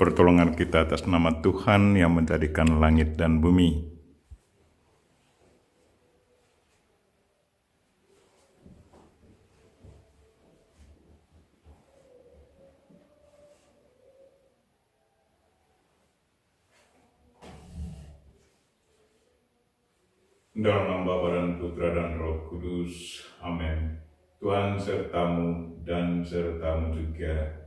pertolongan kita atas nama Tuhan yang menjadikan langit dan bumi. Dalam nama Bapa dan Putra dan Roh Kudus. Amin. Tuhan sertamu dan sertamu juga.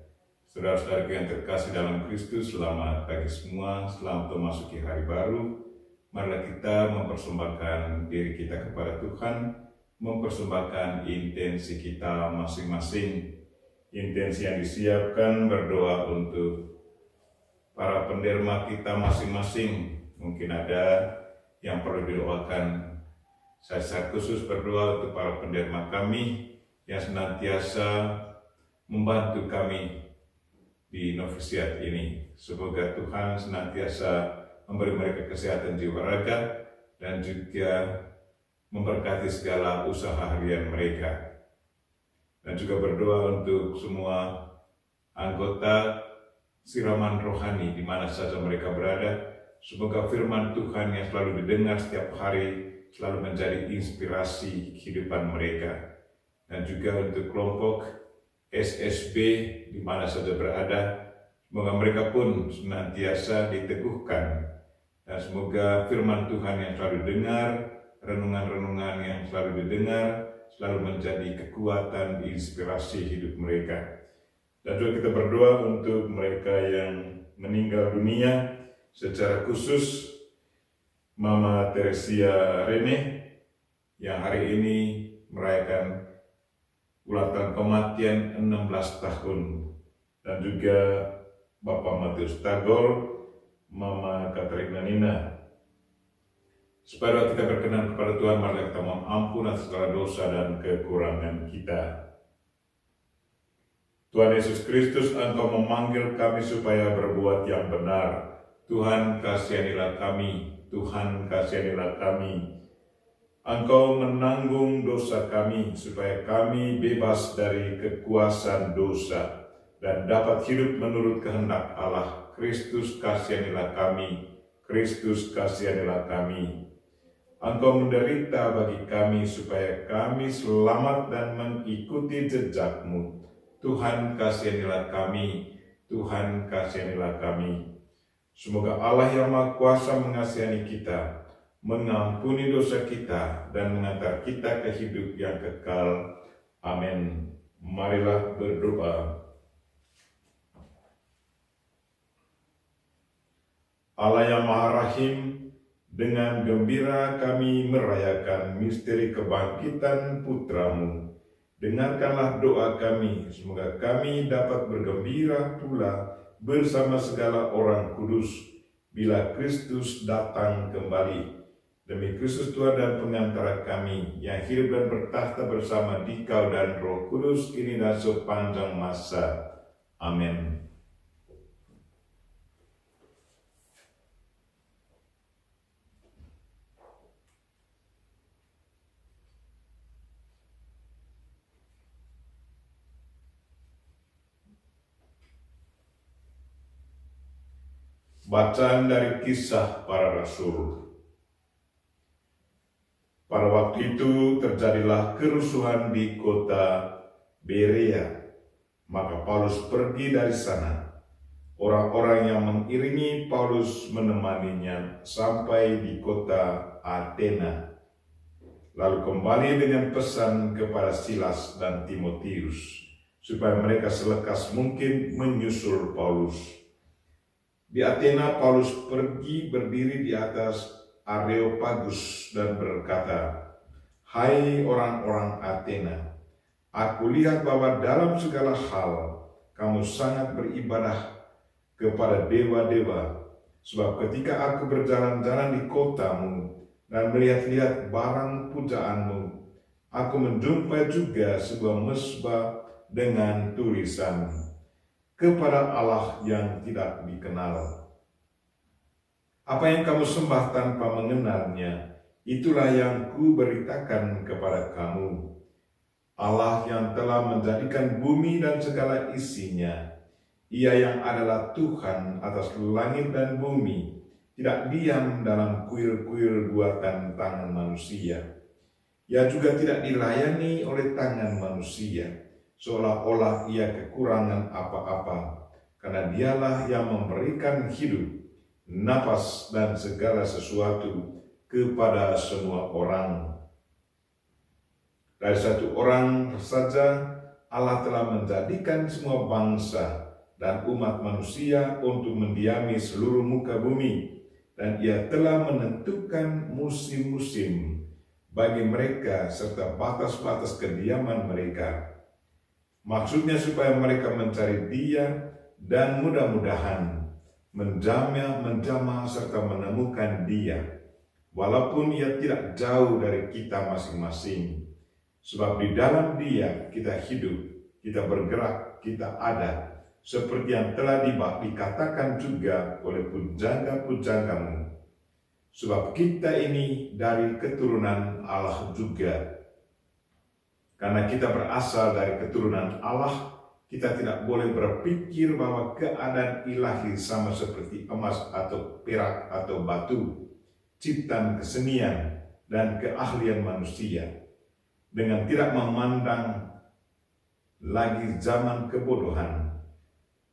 Saudara-saudara yang terkasih dalam Kristus, selamat pagi semua, selamat memasuki hari baru. Marilah kita mempersembahkan diri kita kepada Tuhan, mempersembahkan intensi kita masing-masing. Intensi yang disiapkan berdoa untuk para penderma kita masing-masing. Mungkin ada yang perlu didoakan. Saya secara khusus berdoa untuk para penderma kami yang senantiasa membantu kami di novisiat ini. Semoga Tuhan senantiasa memberi mereka kesehatan jiwa raga dan juga memberkati segala usaha harian mereka. Dan juga berdoa untuk semua anggota siraman rohani di mana saja mereka berada. Semoga firman Tuhan yang selalu didengar setiap hari selalu menjadi inspirasi kehidupan mereka. Dan juga untuk kelompok SSB di mana saja berada, semoga mereka pun senantiasa diteguhkan. Dan semoga firman Tuhan yang selalu didengar, renungan-renungan yang selalu didengar, selalu menjadi kekuatan inspirasi hidup mereka. Dan juga kita berdoa untuk mereka yang meninggal dunia, secara khusus Mama Teresia Rene yang hari ini merayakan ulang tahun kematian 16 tahun, dan juga Bapak Matius Tagor, Mama Katerina Nina. Supaya kita berkenan kepada Tuhan, mari kita mohon ampun atas segala dosa dan kekurangan kita. Tuhan Yesus Kristus, Engkau memanggil kami supaya berbuat yang benar. Tuhan, kasihanilah kami. Tuhan, kasihanilah kami. Engkau menanggung dosa kami supaya kami bebas dari kekuasaan dosa dan dapat hidup menurut kehendak Allah. Kristus, kasihanilah kami. Kristus, kasihanilah kami. Engkau menderita bagi kami supaya kami selamat dan mengikuti jejak-Mu. Tuhan, kasihanilah kami. Tuhan, kasihanilah kami. Semoga Allah yang Maha Kuasa mengasihani kita, mengampuni dosa kita, dan mengantar kita ke hidup yang kekal. Amin. Marilah berdoa. Allah yang Maha Rahim, dengan gembira kami merayakan misteri kebangkitan Putra-Mu. Dengarkanlah doa kami, semoga kami dapat bergembira pula bersama segala orang kudus bila Kristus datang kembali. Demi Kristus Tuhan dan pengantara kami yang hidup dan bertahta bersama Dikau dan Roh Kudus kini dan sepanjang masa. Amin. Bacaan dari Kisah Para Rasul. Pada waktu itu terjadilah kerusuhan di kota Berea. Maka Paulus pergi dari sana. Orang-orang yang mengiringi Paulus menemaninya sampai di kota Athena. Lalu kembali dengan pesan kepada Silas dan Timotius, supaya mereka selekas mungkin menyusul Paulus. Di Athena, Paulus pergi berdiri di atas Areopagus dan berkata, "Hai orang-orang Athena, aku lihat bahwa dalam segala hal kamu sangat beribadah kepada dewa-dewa. Sebab ketika aku berjalan-jalan di kotamu dan melihat-lihat barang pujaanmu, aku menjumpai juga sebuah mezbah dengan tulisan, kepada Allah yang tidak dikenal. Apa yang kamu sembah tanpa mengenalnya, itulah yang ku beritakan kepada kamu. Allah yang telah menjadikan bumi dan segala isinya, Ia yang adalah Tuhan atas langit dan bumi, tidak diam dalam kuil-kuil buatan tangan manusia. Ia juga tidak dilayani oleh tangan manusia, seolah-olah ia kekurangan apa-apa, karena dialah yang memberikan hidup, napas dan segala sesuatu kepada semua orang. Dari satu orang saja Allah telah menjadikan semua bangsa dan umat manusia untuk mendiami seluruh muka bumi, dan ia telah menentukan musim-musim bagi mereka serta batas-batas kediaman mereka. Maksudnya supaya mereka mencari Dia dan mudah-mudahan menjamah serta menemukan Dia, walaupun Ia tidak jauh dari kita masing-masing. Sebab di dalam Dia kita hidup, kita bergerak, kita ada, seperti yang telah dikatakan juga oleh pujangga-pujanggamu. Sebab kita ini dari keturunan Allah juga. Karena kita berasal dari keturunan Allah, kita tidak boleh berpikir bahwa keadaan ilahi sama seperti emas atau perak atau batu, ciptaan kesenian dan keahlian manusia. Dengan tidak memandang lagi zaman kebodohan,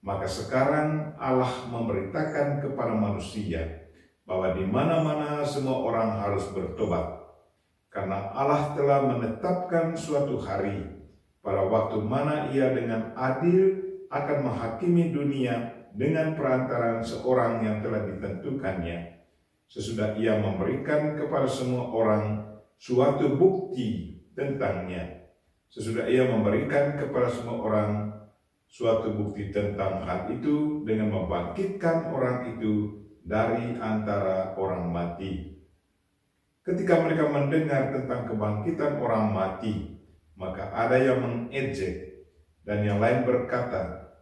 maka sekarang Allah memberitakan kepada manusia bahwa di mana-mana semua orang harus bertobat, karena Allah telah menetapkan suatu hari pada waktu mana Ia dengan adil akan menghakimi dunia dengan perantaraan seorang yang telah ditentukannya, sesudah Ia memberikan kepada semua orang suatu bukti tentangnya. Sesudah Ia memberikan kepada semua orang suatu bukti tentang hal itu dengan membangkitkan orang itu dari antara orang mati. Ketika mereka mendengar tentang kebangkitan orang mati, maka ada yang mengejek dan yang lain berkata,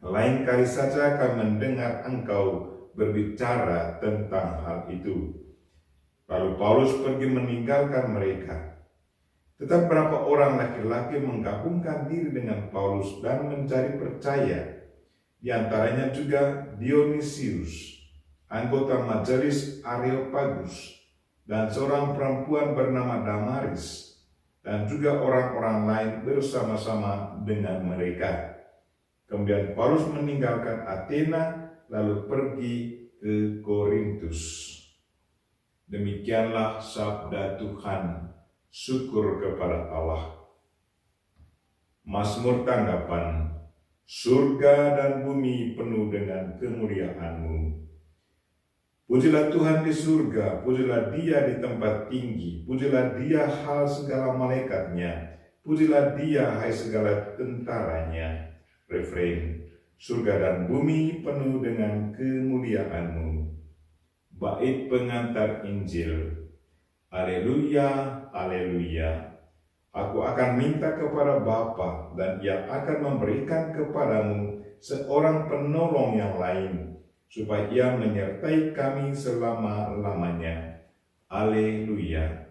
lain kali saja akan mendengar engkau berbicara tentang hal itu. Lalu Paulus pergi meninggalkan mereka. Tetapi beberapa orang laki-laki menggabungkan diri dengan Paulus dan mencari percaya. Di antaranya juga Dionysius, anggota majelis Areopagus, dan seorang perempuan bernama Damaris, dan juga orang-orang lain bersama-sama dengan mereka. Kemudian Paulus meninggalkan Athena lalu pergi ke Korintus. Demikianlah sabda Tuhan. Syukur kepada Allah. Mazmur tanggapan. Surga dan bumi penuh dengan kemuliaan-Mu. Pujilah Tuhan di surga, pujilah Dia di tempat tinggi, pujilah Dia hal segala malaikatnya, pujilah Dia hai segala tentaranya. Refrain. Surga dan bumi penuh dengan kemuliaan-Mu. Bait pengantar Injil. Haleluya, haleluya. Aku akan minta kepada Bapa dan Ia akan memberikan kepadamu seorang penolong yang lain, supaya Ia menyertai kami selama-lamanya. Haleluya.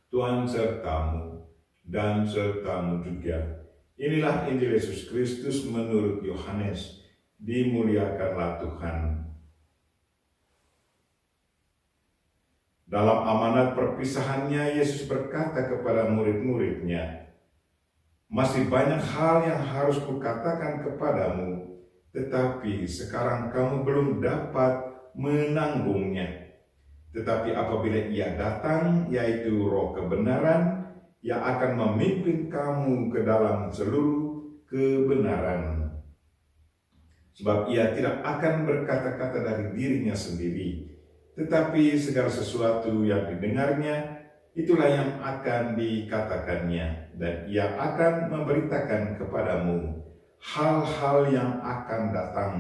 Tuhan sertamu dan sertamu juga. Inilah Injil Yesus Kristus menurut Yohanes. Dimuliakanlah Tuhan. Dalam amanat perpisahannya, Yesus berkata kepada murid-muridnya, masih banyak hal yang harus kukatakan kepadamu, tetapi sekarang kamu belum dapat menanggungnya. Tetapi apabila Ia datang, yaitu Roh kebenaran, Ia akan memimpin kamu ke dalam seluruh kebenaran. Sebab Ia tidak akan berkata-kata dari dirinya sendiri, tetapi segala sesuatu yang didengarnya, itulah yang akan dikatakannya, dan Ia akan memberitakan kepadamu hal-hal yang akan datang.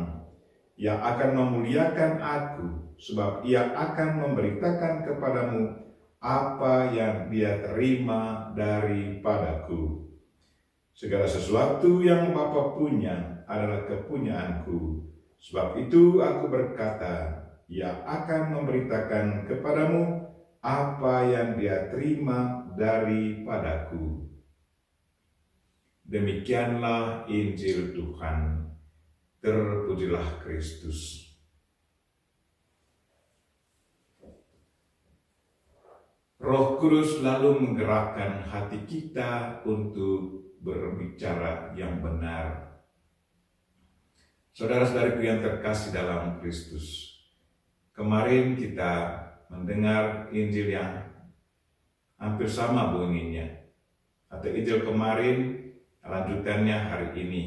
Ia akan memuliakan Aku, sebab Ia akan memberitakan kepadamu apa yang Dia terima daripadaku. Segala sesuatu yang Bapa punya adalah kepunyaanku. Sebab itu Aku berkata, Ia akan memberitakan kepadamu apa yang Dia terima daripadaku. Demikianlah Injil Tuhan. Terpujilah Kristus. Roh Kudus selalu menggerakkan hati kita untuk berbicara yang benar. Saudara-saudariku yang terkasih dalam Kristus, kemarin kita mendengar Injil yang hampir sama bunyinya. Atau Injil kemarin, lanjutannya hari ini,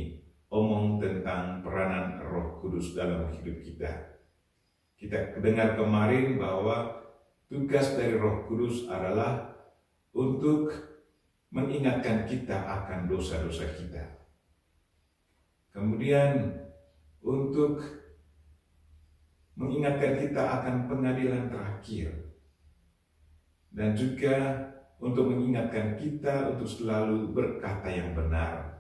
omong tentang peranan Roh Kudus dalam hidup kita. Kita dengar kemarin bahwa tugas dari Roh Kudus adalah untuk mengingatkan kita akan dosa-dosa kita. Kemudian untuk mengingatkan kita akan pengadilan terakhir. Dan juga untuk mengingatkan kita untuk selalu berkata yang benar.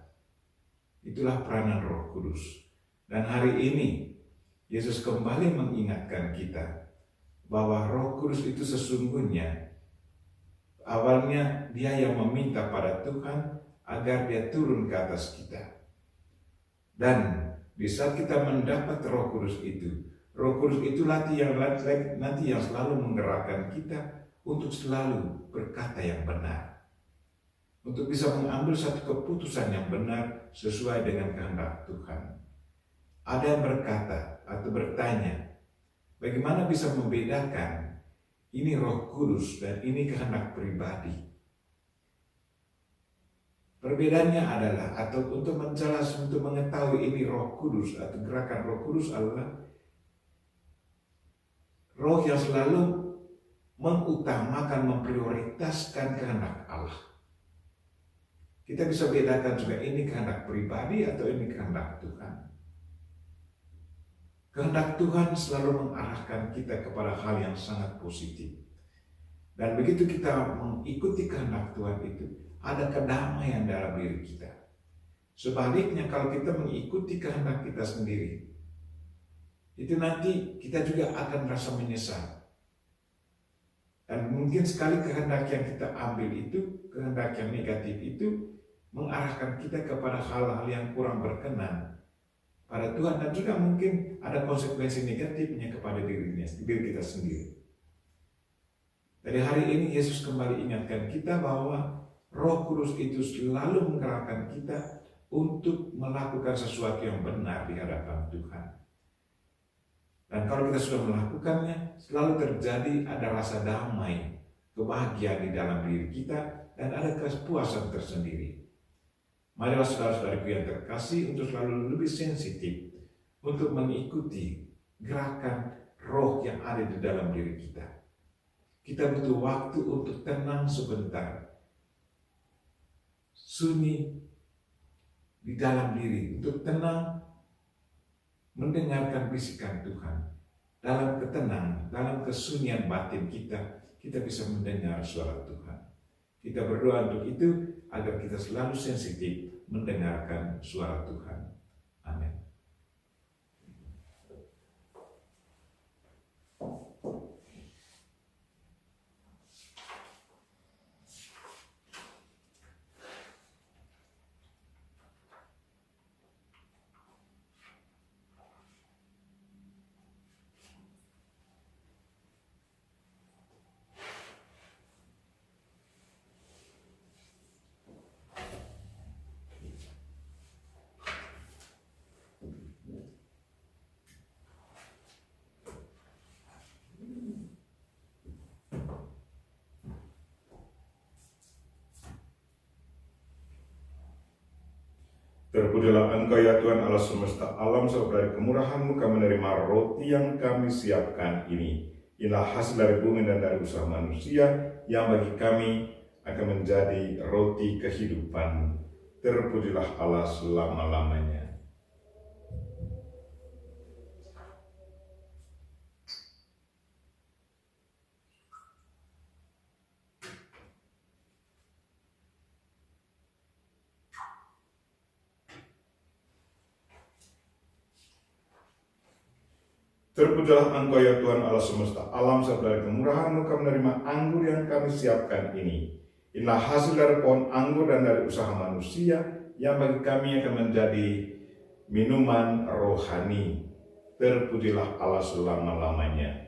Itulah peranan Roh Kudus. Dan hari ini Yesus kembali mengingatkan kita bahwa Roh Kudus itu sesungguhnya awalnya Dia yang meminta pada Tuhan agar Dia turun ke atas kita. Dan di saat kita mendapat Roh Kudus itu nanti yang selalu menggerakkan kita untuk selalu berkata yang benar. Untuk bisa mengambil satu keputusan yang benar sesuai dengan kehendak Tuhan. Ada yang berkata atau bertanya, bagaimana bisa membedakan ini Roh Kudus dan ini kehendak pribadi? Perbedaannya adalah, atau untuk mengetahui ini Roh Kudus atau gerakan Roh Kudus adalah roh yang selalu mengutamakan, memprioritaskan kehendak Allah. Kita bisa bedakan juga ini kehendak pribadi atau ini kehendak Tuhan. Kehendak Tuhan selalu mengarahkan kita kepada hal yang sangat positif. Dan begitu kita mengikuti kehendak Tuhan itu, ada kedamaian dalam diri kita. Sebaliknya kalau kita mengikuti kehendak kita sendiri, itu nanti kita juga akan merasa menyesal. Dan mungkin sekali kehendak yang kita ambil itu, kehendak yang negatif itu, mengarahkan kita kepada hal-hal yang kurang berkenan pada Tuhan. Dan juga mungkin ada konsekuensi negatifnya kepada diri kita sendiri. Dari hari ini Yesus kembali ingatkan kita bahwa Roh Kudus itu selalu menggerakkan kita untuk melakukan sesuatu yang benar di hadapan Tuhan. Dan kalau kita sudah melakukannya, selalu terjadi ada rasa damai, kebahagiaan di dalam diri kita, dan ada kepuasan tersendiri. Marilah saudara-saudariku yang terkasih untuk selalu lebih sensitif untuk mengikuti gerakan roh yang ada di dalam diri kita. Kita butuh waktu untuk tenang sebentar, sunyi di dalam diri, untuk tenang mendengarkan bisikan Tuhan. Dalam ketenangan, dalam kesunyian batin kita bisa mendengar suara Tuhan. Kita berdoa untuk itu agar kita selalu sensitif mendengarkan suara Tuhan. Amin. Terpujilah Engkau ya Tuhan Allah semesta alam, sebab dari kemurahan-Mu kami menerima roti yang kami siapkan ini. Inilah hasil dari bumi dan dari usaha manusia yang bagi kami akan menjadi roti kehidupan. Terpujilah Allah selama-lamanya. Terpujilah Engkau ya Tuhan Allah semesta alam, sebab dari kemurahan-Mu kami menerima anggur yang kami siapkan ini. Inilah hasil dari pohon anggur dan dari usaha manusia yang bagi kami akan menjadi minuman rohani. Terpujilah Allah selama-lamanya.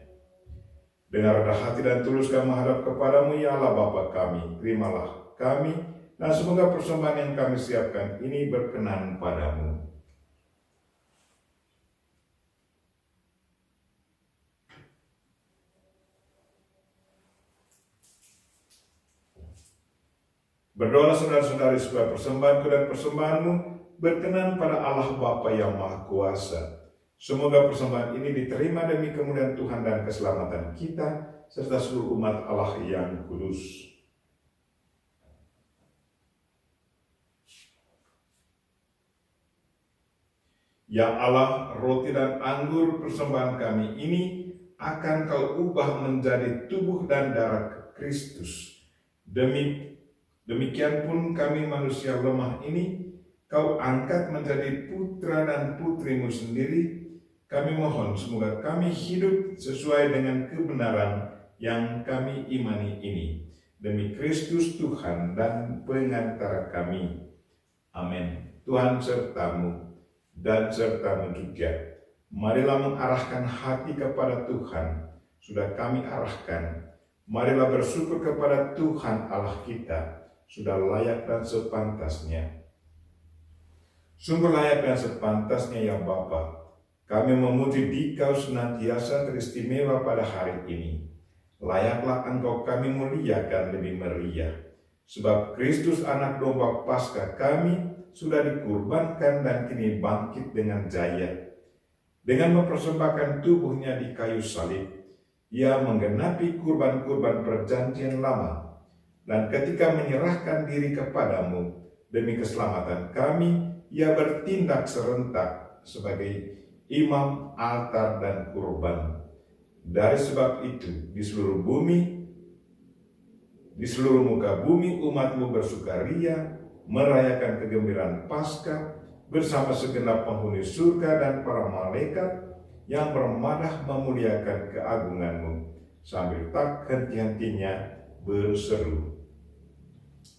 Dengan rendah hati dan tulus kami menghadap kepadamu, ya Allah Bapa kami, terimalah kami, dan semoga persembahan yang kami siapkan ini berkenan padamu. Berdoalah saudara-saudari supaya persembahanku dan persembahanmu berkenan pada Allah Bapa yang Maha Kuasa. Semoga persembahan ini diterima demi kemuliaan Tuhan dan keselamatan kita, serta seluruh umat Allah yang kudus. Ya Allah, roti dan anggur persembahan kami ini akan kau ubah menjadi tubuh dan darah Kristus. Demikian pun kami manusia lemah ini, kau angkat menjadi putra dan putrimu sendiri. Kami mohon semoga kami hidup sesuai dengan kebenaran yang kami imani ini. Demi Kristus Tuhan dan pengantara kami. Amin. Tuhan sertamu dan sertamu juga. Marilah mengarahkan hati kepada Tuhan. Sudah kami arahkan. Marilah bersyukur kepada Tuhan Allah kita. Sudah layak dan sepantasnya. Sungguh layak dan sepantasnya ya Bapa. Kami memuji Dikau senantiasa teristimewa pada hari ini. Layaklah Engkau kami muliakan lebih meriah. Sebab Kristus anak domba Paskah kami sudah dikurbankan dan kini bangkit dengan jaya. Dengan mempersembahkan tubuhnya di kayu salib, Ia menggenapi kurban-kurban perjanjian lama. Dan ketika menyerahkan diri kepadamu demi keselamatan kami, Ia bertindak serentak sebagai imam, altar, dan kurban. Dari sebab itu, di seluruh muka bumi umatmu bersukaria, merayakan kegembiraan Paskah bersama segenap penghuni surga dan para malaikat yang bermadah memuliakan keagunganmu, sambil tak henti-hentinya berseru,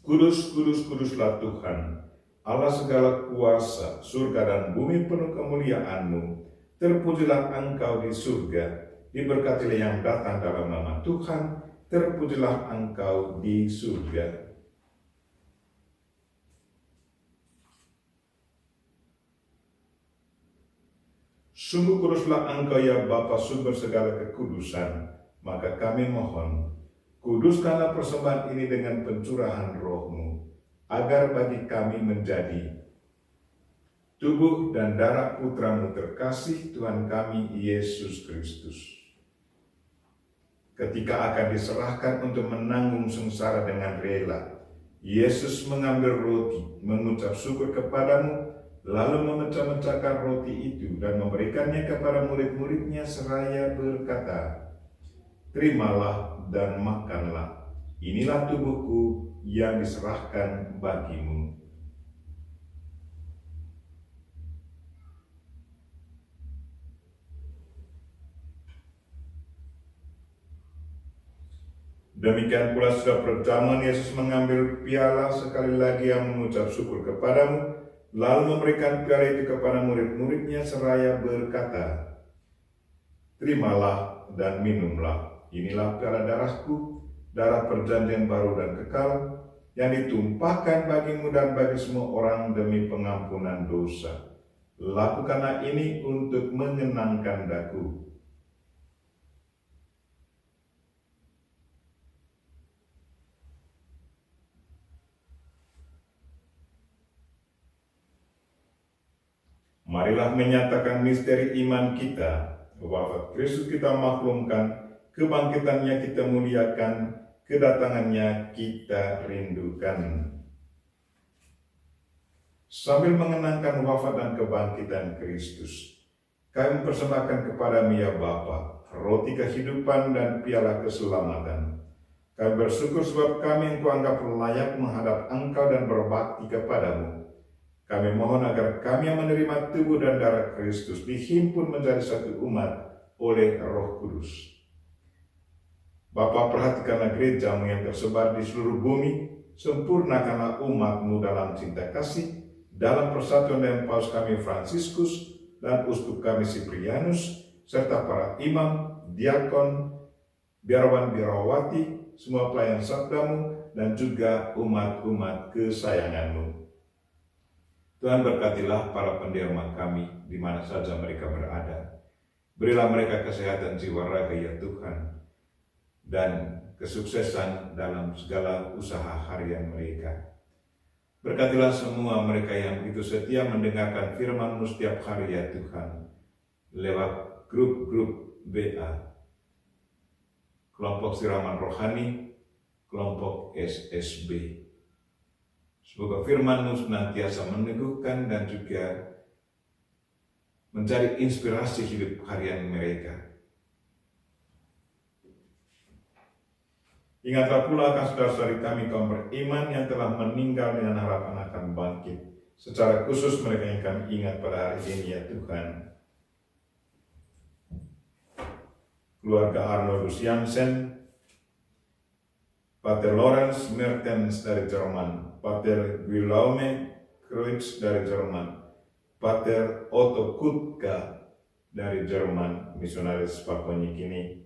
Kudus, kudus, kuduslah Tuhan, Allah segala kuasa, surga dan bumi penuh kemuliaan-Mu. Terpujilah Engkau di surga, diberkatilah yang datang dalam nama Tuhan, terpujilah Engkau di surga. Sungguh kuduslah Engkau ya Bapa, sumber segala kekudusan, maka kami mohon, kuduskanlah persembahan ini dengan pencurahan Roh-Mu, agar bagi kami menjadi tubuh dan darah Putra-Mu terkasih, Tuhan kami Yesus Kristus. Ketika akan diserahkan untuk menanggung sengsara dengan rela, Yesus mengambil roti, mengucap syukur kepadamu, lalu memecah-mecahkan roti itu dan memberikannya kepada murid-muridnya seraya berkata, Terimalah dan makanlah, inilah tubuhku yang diserahkan bagimu. Demikian pula sudah perjamuan Yesus mengambil piala, sekali lagi yang mengucap syukur kepadamu, lalu memberikan piala itu kepada murid-muridnya seraya berkata, Terimalah dan minumlah, inilah piala darahku, darah perjanjian baru dan kekal, yang ditumpahkan bagimu dan bagi semua orang demi pengampunan dosa. Lakukanlah ini untuk menyenangkan daku. Marilah menyatakan misteri iman kita, wafat Kristus kita maklumkan, kebangkitannya kita muliakan, kedatangannya kita rindukan. Sambil mengenangkan wafat dan kebangkitan Kristus, kami persembahkan kepadamu ya Bapa, roti kehidupan dan piala keselamatan. Kami bersyukur sebab kami Engkau anggap layak menghadap Engkau dan berbakti kepadamu. Kami mohon agar kami yang menerima tubuh dan darah Kristus dihimpun menjadi satu umat oleh Roh Kudus. Bapa, perhatikanlah gereja-Mu yang tersebar di seluruh bumi, sempurnakanlah umat-Mu dalam cinta kasih, dalam persatuan dengan Paus kami Fransiskus dan uskup kami Siprianus, serta para imam, diakon, biarawan-biarawati, semua pelayan sabdamu, dan juga umat-umat kesayanganmu. Tuhan berkatilah para penderma kami di mana saja mereka berada. Berilah mereka kesehatan jiwa raga ya Tuhan, dan kesuksesan dalam segala usaha harian mereka. Berkatilah semua mereka yang begitu setia mendengarkan firman-Mu setiap hari ya Tuhan, lewat grup-grup WA, kelompok siraman rohani, kelompok SSB. Semoga firman-Mu senantiasa meneguhkan dan juga menjadi inspirasi hidup harian mereka. Ingatlah pula akan saudara-saudari kami kaum beriman yang telah meninggal dengan harapan akan bangkit. Secara khusus mereka yang kami ingat pada hari ini ya Tuhan. Keluarga Arnoldus Jansen, Pater Lorenz Mertens dari Jerman, Pater Guillaume Kreutz dari Jerman, Pater Otto Kutka dari Jerman, misionaris Papua Nugini,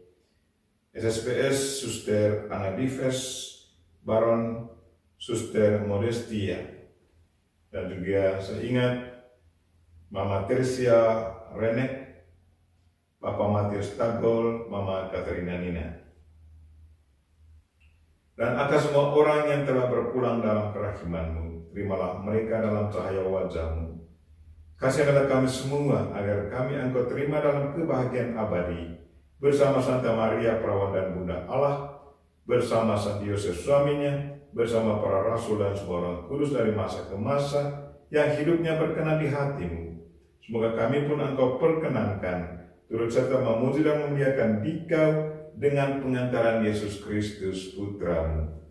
SSPS Suster Anna Dives, Baron Suster Modestia, dan juga saya ingat Mama Tersia Renek, Papa Matius Tagol, Mama Katerina Nina. Dan akan semua orang yang telah berpulang dalam kerahiman-Mu, terimalah mereka dalam cahaya wajah-Mu. Kasihilah kami semua agar kami Engkau terima dalam kebahagiaan abadi, bersama Santa Maria Perawan dan Bunda Allah, bersama Santo Yosef suaminya, bersama para rasul dan semua orang kudus dari masa ke masa, yang hidupnya berkenan di hati-Mu. Semoga kami pun Engkau perkenankan, turut serta memuji dan memuliakan Dikau dengan pengantaran Yesus Kristus Putra-Mu.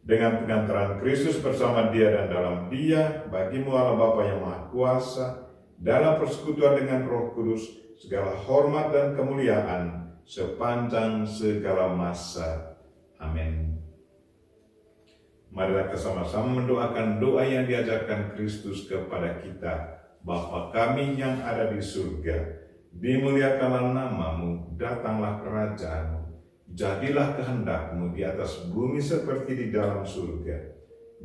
Dengan pengantaran Kristus bersama Dia dan dalam Dia, bagi-Mu Allah Bapa yang Maha Kuasa, dalam persekutuan dengan Roh Kudus, segala hormat dan kemuliaan sepanjang segala masa. Amin. Marilah kita sama-sama mendoakan doa yang diajarkan Kristus kepada kita. Bapa kami yang ada di surga, dimuliakanlah nama-Mu, datanglah kerajaan-Mu, jadilah kehendak-Mu di atas bumi seperti di dalam surga.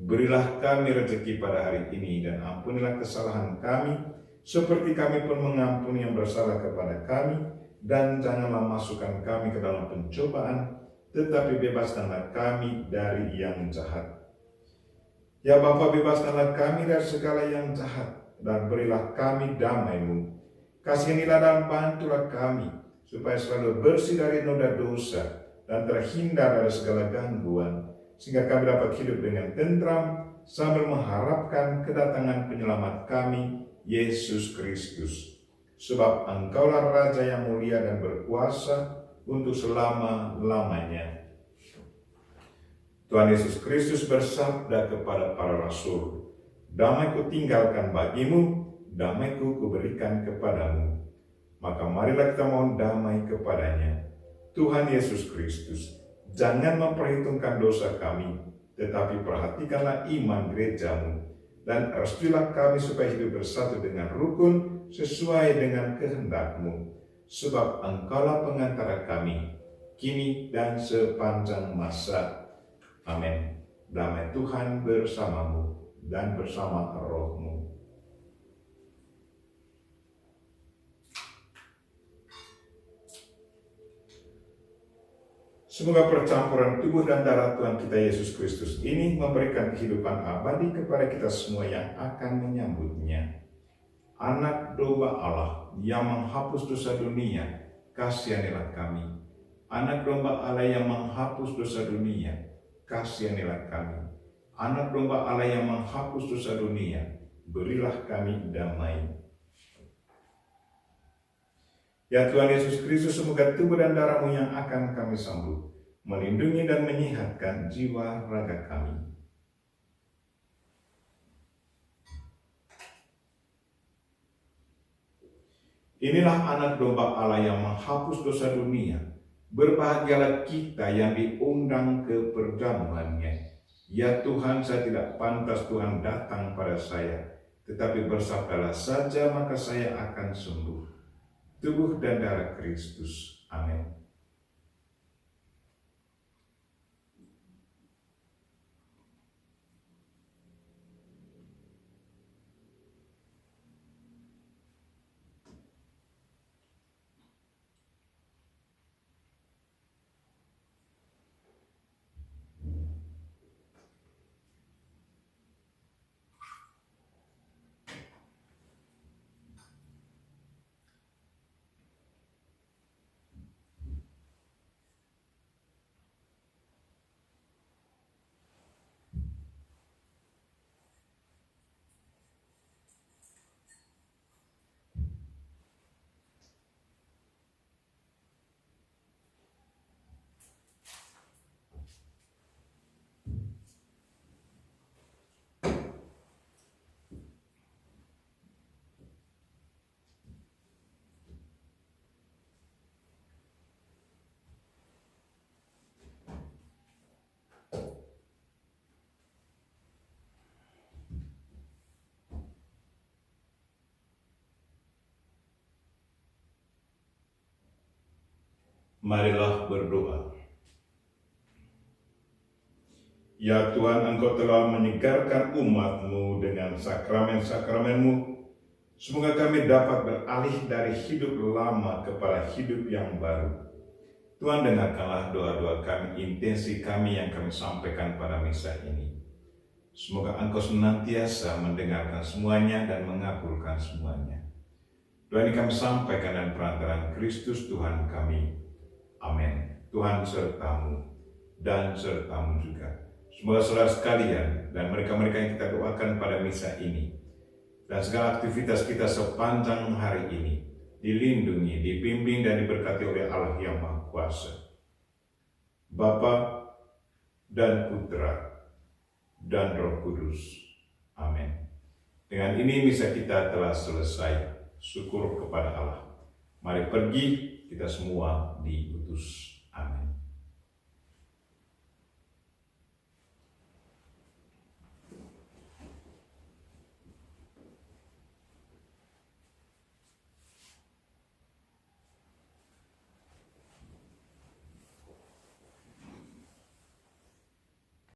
Berilah kami rezeki pada hari ini, dan ampunilah kesalahan kami, seperti kami pun mengampuni yang bersalah kepada kami, dan janganlah masukkan kami ke dalam pencobaan, tetapi bebaskanlah kami dari yang jahat. Ya Bapa, bebaskanlah kami dari segala yang jahat, dan berilah kami damai-Mu. Kasihanilah dan bantulah kami, supaya selalu bersih dari noda dosa, dan terhindar dari segala gangguan, sehingga kami dapat hidup dengan tentram, sambil mengharapkan kedatangan penyelamat kami, Yesus Kristus. Sebab Engkaulah Raja yang mulia dan berkuasa untuk selama-lamanya. Tuhan Yesus Kristus bersabda kepada para rasul, "Damai-Ku tinggalkan bagimu, damai-Ku kuberikan kepadamu." Maka marilah kita mohon damai kepadanya. Tuhan Yesus Kristus, jangan memperhitungkan dosa kami, tetapi perhatikanlah iman gereja-Mu, dan restuilah kami supaya hidup bersatu dengan rukun sesuai dengan kehendak-Mu. Sebab Engkaulah pengantara kami, kini dan sepanjang masa. Amin. Damai Tuhan bersamamu dan bersama roh-Mu. Semoga percampuran tubuh dan darah Tuhan kita Yesus Kristus ini memberikan kehidupan abadi kepada kita semua yang akan menyambutnya. Anak domba Allah yang menghapus dosa dunia, kasihanilah kami. Anak domba Allah yang menghapus dosa dunia, kasihanilah kami. Anak domba Allah yang menghapus dosa dunia, berilah kami damai. Ya Tuhan Yesus Kristus, semoga tubuh dan darah-Mu yang akan kami sambut melindungi dan menyehatkan jiwa raga kami. Inilah anak domba Allah yang menghapus dosa dunia. Berbahagialah kita yang diundang ke perjamuannya. Ya Tuhan, saya tidak pantas Tuhan datang pada saya, tetapi bersabdalah saja maka saya akan sembuh. Tubuh dan darah Kristus. Amin. Marilah berdoa. Ya Tuhan, Engkau telah menyegarkan umat-Mu dengan sakramen-sakramen-Mu. Semoga kami dapat beralih dari hidup lama kepada hidup yang baru. Tuhan, dengarkanlah doa-doa kami, intensi kami yang kami sampaikan pada misa ini. Semoga Engkau senantiasa mendengarkan semuanya dan mengabulkan semuanya. Doa ini kami sampaikan dan perantaraan Kristus Tuhan kami. Amin. Tuhan sertamu dan sertamu juga. Semoga saudara sekalian dan mereka-mereka yang kita doakan pada misa ini dan segala aktivitas kita sepanjang hari ini dilindungi, dibimbing dan diberkati oleh Allah yang Maha Kuasa, Bapa dan Putra dan Roh Kudus. Amin. Dengan ini misa kita telah selesai. Syukur kepada Allah. Mari pergi, kita semua diutus. Amin.